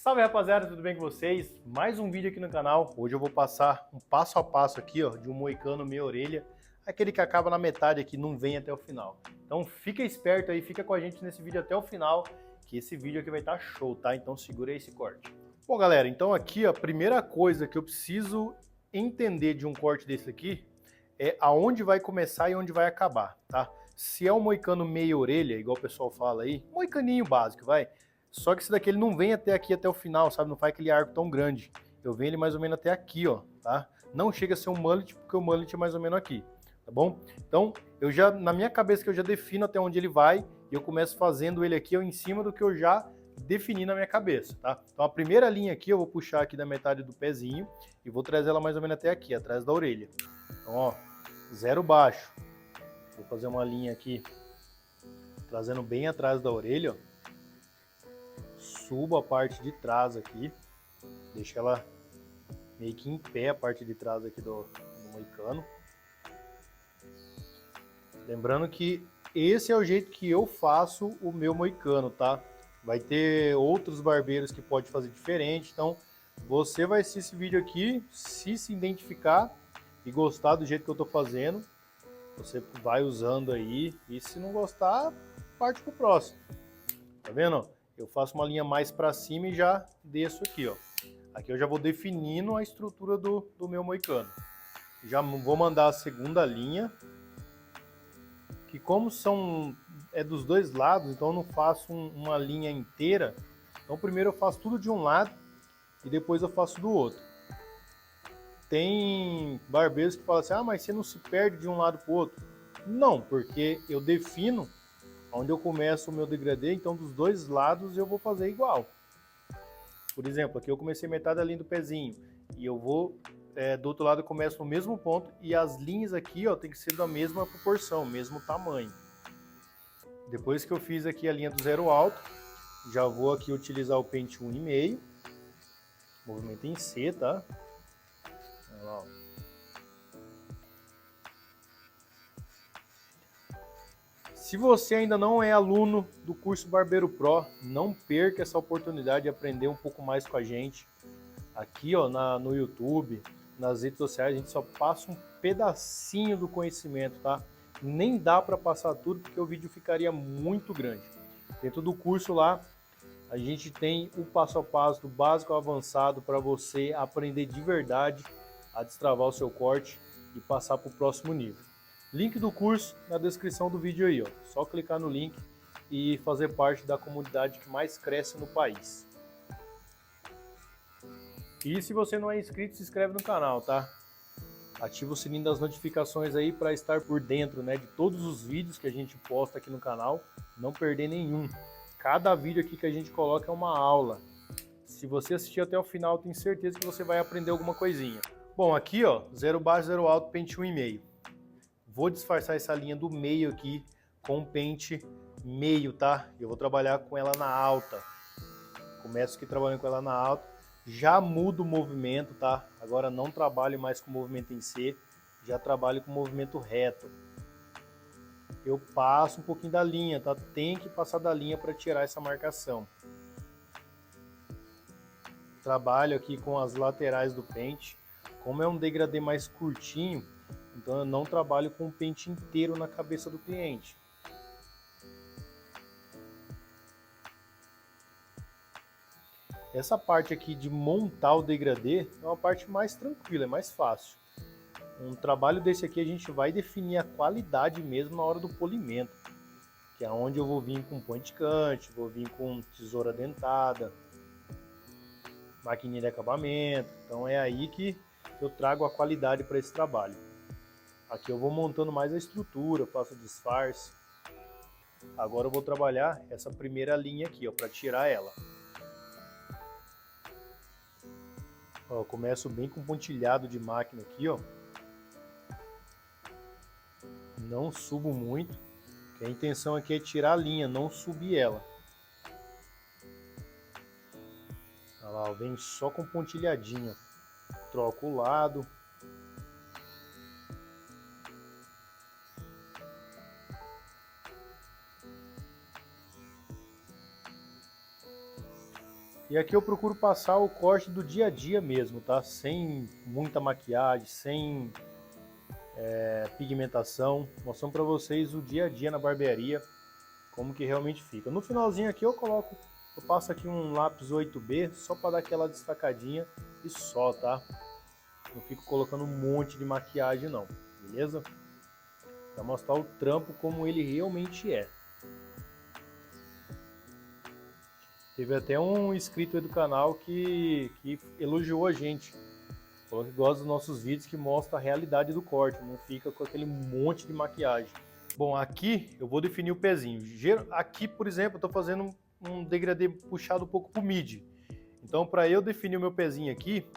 Salve rapaziada, tudo bem com vocês? Mais um vídeo aqui no canal. Hoje eu vou passar um passo a passo aqui, ó, de um moicano meia orelha, aquele que acaba na metade aqui, não vem até o final. Então fica esperto aí, fica com a gente nesse vídeo até o final, que esse vídeo aqui vai estar show, tá? Então segura aí esse corte. Bom galera, então aqui a primeira coisa que eu preciso entender de um corte desse aqui é aonde vai começar e onde vai acabar, tá? Se é um moicano meia orelha, igual o pessoal fala aí, moicaninho básico, vai. Só que esse daqui ele não vem até aqui, até o final, sabe? Não faz aquele arco tão grande. Eu venho ele mais ou menos até aqui, ó, tá? Não chega a ser um mullet, porque o mullet é mais ou menos aqui, tá bom? Então, eu já, na minha cabeça que eu já defino até onde ele vai, e eu começo fazendo ele aqui, ó, em cima do que eu já defini na minha cabeça, tá? Então, a primeira linha aqui, eu vou puxar aqui da metade do pezinho, e vou trazer ela mais ou menos até aqui, atrás da orelha. Então, ó, zero baixo. Vou fazer uma linha aqui, trazendo bem atrás da orelha, ó. Subo a parte de trás aqui, deixo ela meio que em pé, a parte de trás aqui do moicano. Lembrando que esse é o jeito que eu faço o meu moicano, tá? Vai ter outros barbeiros que pode fazer diferente, então você vai assistir esse vídeo aqui, se identificar e gostar do jeito que eu tô fazendo, você vai usando aí, e se não gostar, parte pro próximo. Tá vendo? Eu faço uma linha mais para cima e já desço aqui, ó. Aqui eu já vou definindo a estrutura do meu moicano. Já vou mandar a segunda linha, que como é dos dois lados, então eu não faço uma linha inteira. Então primeiro eu faço tudo de um lado e depois eu faço do outro. Tem barbeiros que falam assim, ah, mas você não se perde de um lado para o outro. Não, porque eu defino onde eu começo o meu degradê, então dos dois lados eu vou fazer igual. Por exemplo, aqui eu comecei metade da linha do pezinho e eu vou, do outro lado eu começo no mesmo ponto e as linhas aqui, ó, tem que ser da mesma proporção, mesmo tamanho. Depois que eu fiz aqui a linha do zero alto, já vou aqui utilizar o pente 1,5, movimento em C, tá? Olha lá, ó. Se você ainda não é aluno do curso Barbeiro Pro, não perca essa oportunidade de aprender um pouco mais com a gente. Aqui ó, no YouTube, nas redes sociais, a gente só passa um pedacinho do conhecimento, tá? Nem dá para passar tudo porque o vídeo ficaria muito grande. Dentro do curso lá, a gente tem o passo a passo do básico ao avançado para você aprender de verdade a destravar o seu corte e passar para o próximo nível. Link do curso na descrição do vídeo aí, ó. Só clicar no link e fazer parte da comunidade que mais cresce no país. E se você não é inscrito, se inscreve no canal, tá? Ativa o sininho das notificações aí para estar por dentro, né, de todos os vídeos que a gente posta aqui no canal, não perder nenhum. Cada vídeo aqui que a gente coloca é uma aula. Se você assistir até o final, tenho certeza que você vai aprender alguma coisinha. Bom, aqui ó, zero baixo, zero alto, pente 1,5. Vou disfarçar essa linha do meio aqui com um pente meio, tá? Eu vou trabalhar com ela na alta. Começo aqui trabalhando com ela na alta. Já mudo o movimento, tá? Agora não trabalho mais com movimento em C, já trabalho com movimento reto. Eu passo um pouquinho da linha, tá? Tem que passar da linha para tirar essa marcação. Trabalho aqui com as laterais do pente. Como é um degradê mais curtinho, então eu não trabalho com o pente inteiro na cabeça do cliente. Essa parte aqui de montar o degradê é uma parte mais tranquila, é mais fácil. Um trabalho desse aqui a gente vai definir a qualidade mesmo na hora do polimento, que é onde eu vou vir com point cut, vou vir com tesoura dentada, maquininha de acabamento. Então é aí que eu trago a qualidade para esse trabalho. Aqui eu vou montando mais a estrutura, faço disfarce. Agora eu vou trabalhar essa primeira linha aqui, ó, para tirar ela. Ó, eu começo bem com pontilhado de máquina aqui, ó. Não subo muito, porque a intenção aqui é tirar a linha, não subir ela. Olha lá, ó, vem só com pontilhadinho. Troco o lado. E aqui eu procuro passar o corte do dia a dia mesmo, tá? Sem muita maquiagem, sem pigmentação, mostrando para vocês o dia a dia na barbearia, como que realmente fica. No finalzinho aqui eu passo aqui um lápis 8B só para dar aquela destacadinha e só, tá? Não fico colocando um monte de maquiagem não, beleza? Para mostrar o trampo como ele realmente é. Teve até um inscrito aí do canal que elogiou a gente. Falou que gosta dos nossos vídeos, que mostra a realidade do corte, não fica com aquele monte de maquiagem. Bom, aqui eu vou definir o pezinho. Aqui, por exemplo, eu estou fazendo um degradê puxado um pouco pro mid. Então, para eu definir o meu pezinho aqui,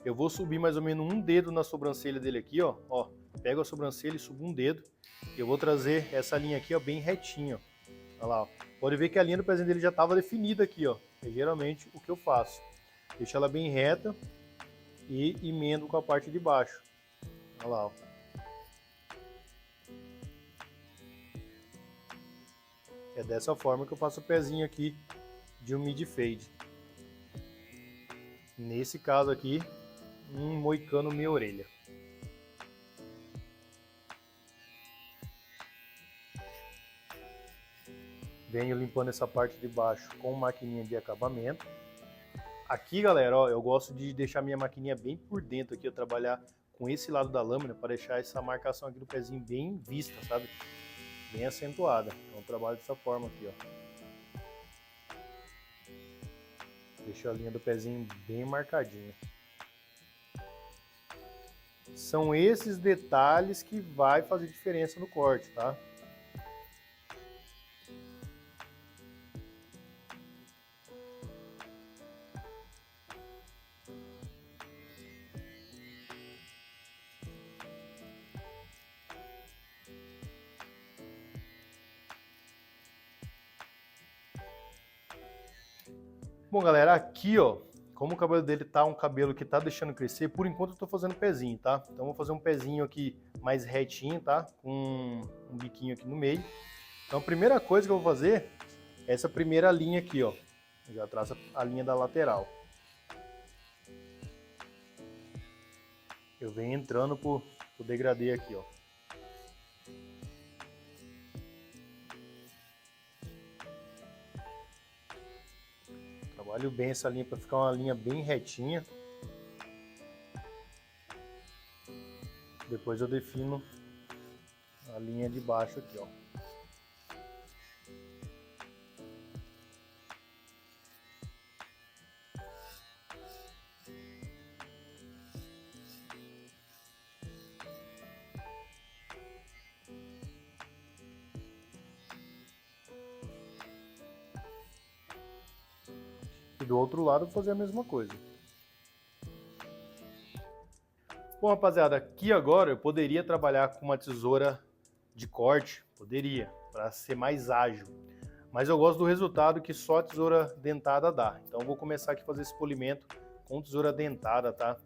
eu vou subir mais ou menos um dedo na sobrancelha dele aqui, ó. Ó, pego a sobrancelha e subo um dedo. Eu vou trazer essa linha aqui, ó, bem retinha, ó. Olha lá, ó. Pode ver que a linha do pezinho dele já estava definida aqui, ó. É geralmente o que eu faço. Deixo ela bem reta e emendo com a parte de baixo. Olha lá, ó. É dessa forma que eu faço o pezinho aqui de um mid fade. Nesse caso aqui, um moicano meia orelha. Venho limpando essa parte de baixo com maquininha de acabamento. Aqui, galera, ó, eu gosto de deixar minha maquininha bem por dentro aqui, eu trabalhar com esse lado da lâmina para deixar essa marcação aqui do pezinho bem vista, sabe? Bem acentuada. Então eu trabalho dessa forma aqui, ó. Deixo a linha do pezinho bem marcadinha. São esses detalhes que vai fazer diferença no corte, tá? Bom, galera, aqui, ó, como o cabelo dele tá um cabelo que tá deixando crescer, por enquanto eu tô fazendo pezinho, tá? Então eu vou fazer um pezinho aqui mais retinho, tá? Com um biquinho aqui no meio. Então a primeira coisa que eu vou fazer é essa primeira linha aqui, ó. Eu já traço a linha da lateral. Eu venho entrando pro degradê aqui, ó. Trabalho bem essa linha para ficar uma linha bem retinha. Depois eu defino a linha de baixo aqui, ó. E do outro lado vou fazer a mesma coisa. Bom, rapaziada, aqui agora eu poderia trabalhar com uma tesoura de corte, poderia, para ser mais ágil. Mas eu gosto do resultado que só a tesoura dentada dá. Então eu vou começar aqui a fazer esse polimento com tesoura dentada, tá?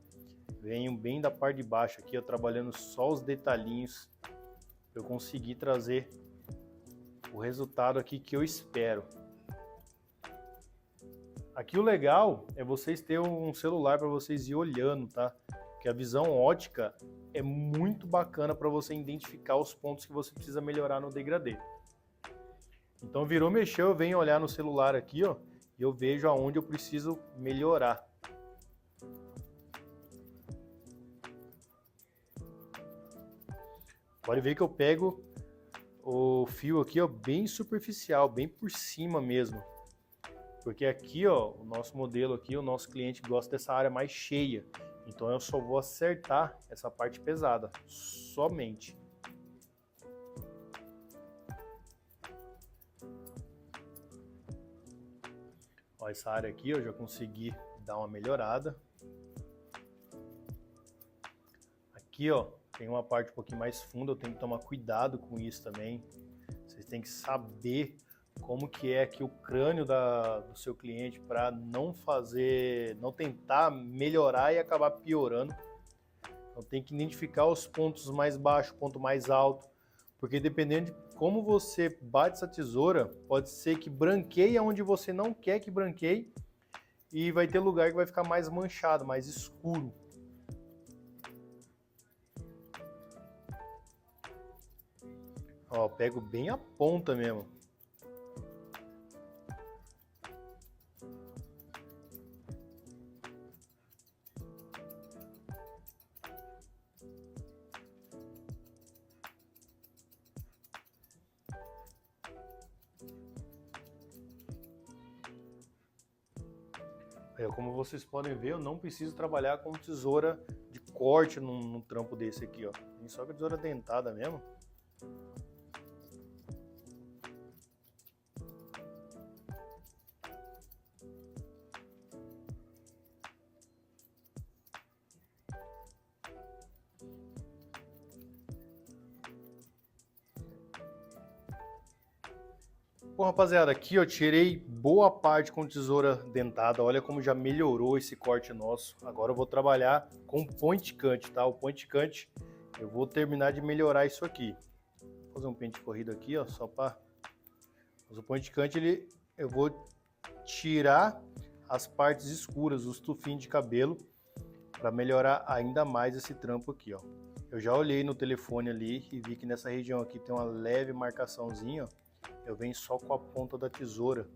Venho bem da parte de baixo aqui, ó, trabalhando só os detalhinhos para eu conseguir trazer o resultado aqui que eu espero. Aqui o legal é vocês terem um celular para vocês ir olhando, tá? Porque a visão ótica é muito bacana para você identificar os pontos que você precisa melhorar no degradê. Então virou, mexeu, eu venho olhar no celular aqui, ó, e eu vejo aonde eu preciso melhorar. Pode ver que eu pego o fio aqui, ó, bem superficial, bem por cima mesmo. Porque aqui, ó, o nosso modelo aqui, o nosso cliente gosta dessa área mais cheia. Então eu só vou acertar essa parte pesada, somente. Ó, essa área aqui eu já consegui dar uma melhorada. Aqui, ó, tem uma parte um pouquinho mais funda, eu tenho que tomar cuidado com isso também. Vocês têm que saber como que é aqui o crânio do seu cliente para não tentar melhorar e acabar piorando. Então tem que identificar os pontos mais baixos, ponto mais alto, porque dependendo de como você bate essa tesoura, pode ser que branqueie onde você não quer que branqueie e vai ter lugar que vai ficar mais manchado, mais escuro. Ó, pego bem a ponta mesmo. Como vocês podem ver, eu não preciso trabalhar com tesoura de corte num trampo desse aqui, ó. Só com a tesoura dentada mesmo. Bom, rapaziada, aqui eu tirei boa parte com tesoura dentada. Olha como já melhorou esse corte nosso. Agora eu vou trabalhar com point cut, tá? O point cut, eu vou terminar de melhorar isso aqui. Vou fazer um pente corrido aqui, ó, só para... Mas o point cut, eu vou tirar as partes escuras, os tufinhos de cabelo, para melhorar ainda mais esse trampo aqui, ó. Eu já olhei no telefone ali e vi que nessa região aqui tem uma leve marcaçãozinha, ó. Eu venho só com a ponta da tesoura,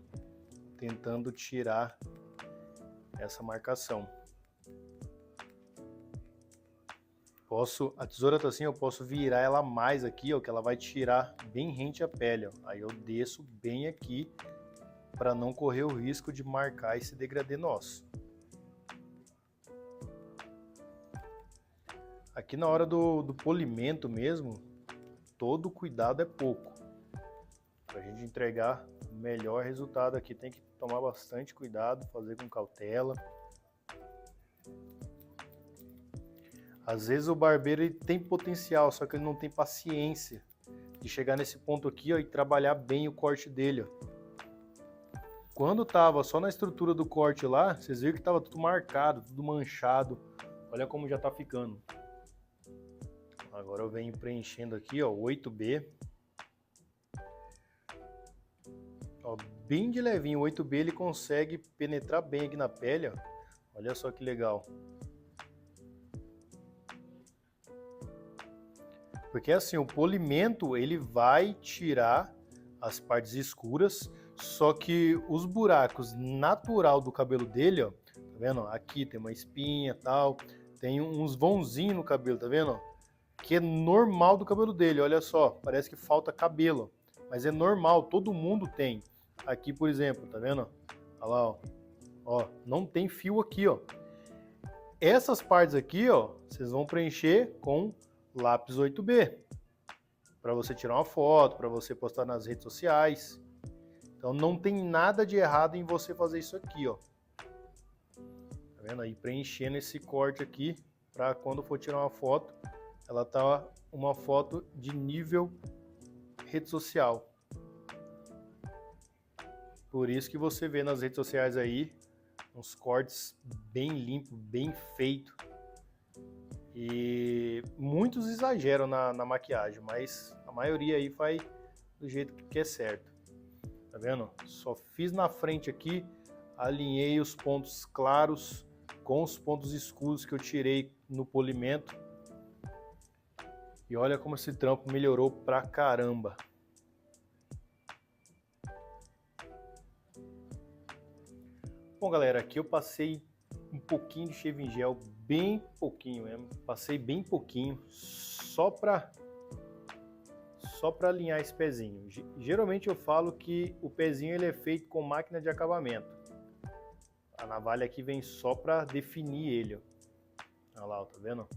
tentando tirar essa marcação. A tesoura tá assim, eu posso virar ela mais aqui, ó, que ela vai tirar bem rente à pele, ó. Aí eu desço bem aqui, para não correr o risco de marcar esse degradê nosso. Aqui na hora do polimento mesmo, todo cuidado é pouco. Para a gente entregar o melhor resultado aqui, tem que tomar bastante cuidado, fazer com cautela. Às vezes o barbeiro ele tem potencial, só que ele não tem paciência de chegar nesse ponto aqui, ó, e trabalhar bem o corte dele, ó. Quando tava só na estrutura do corte lá, vocês viram que tava tudo marcado, tudo manchado. Olha como já tá ficando. Agora eu venho preenchendo aqui, ó, 8B. Ó, bem de levinho, o 8B ele consegue penetrar bem aqui na pele, ó. Olha só que legal. Porque assim, o polimento ele vai tirar as partes escuras, só que os buracos natural do cabelo dele, ó, tá vendo? Aqui tem uma espinha e tal, tem uns vãozinhos no cabelo, tá vendo? Que é normal do cabelo dele, olha só, parece que falta cabelo, mas é normal, todo mundo tem. Aqui, por exemplo, tá vendo? Olha lá, ó. Ó, não tem fio aqui, ó. Essas partes aqui, ó, vocês vão preencher com lápis 8B. Para você tirar uma foto, para você postar nas redes sociais. Então não tem nada de errado em você fazer isso aqui, ó. Tá vendo aí? Preenchendo esse corte aqui, para quando for tirar uma foto, ela tá uma foto de nível rede social. Por isso que você vê nas redes sociais aí uns cortes bem limpos, bem feitos. E muitos exageram na maquiagem, mas a maioria aí faz do jeito que é certo. Tá vendo? Só fiz na frente aqui, alinhei os pontos claros com os pontos escuros que eu tirei no polimento. E olha como esse trampo melhorou pra caramba. Bom, galera, aqui eu passei um pouquinho de shaving gel, bem pouquinho mesmo. Passei bem pouquinho, só pra alinhar esse pezinho. Geralmente eu falo que o pezinho ele é feito com máquina de acabamento. A navalha aqui vem só pra definir ele, ó. Olha lá, ó, tá vendo?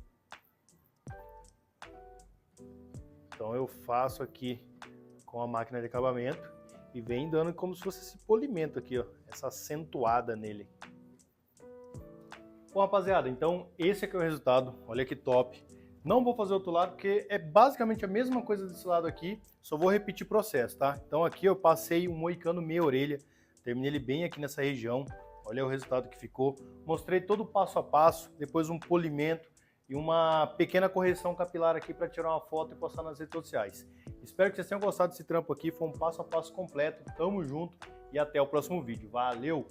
Então eu faço aqui com a máquina de acabamento e vem dando como se fosse esse polimento aqui, ó, essa acentuada nele. Bom, rapaziada, então esse aqui é o resultado. Olha que top. Não vou fazer outro lado porque é basicamente a mesma coisa desse lado aqui, só vou repetir o processo, tá? Então aqui eu passei um moicano meia orelha, terminei ele bem aqui nessa região. Olha o resultado que ficou. Mostrei todo o passo a passo, depois um polimento e uma pequena correção capilar aqui para tirar uma foto e postar nas redes sociais. Espero que vocês tenham gostado desse trampo aqui, foi um passo a passo completo. Tamo junto e até o próximo vídeo. Valeu!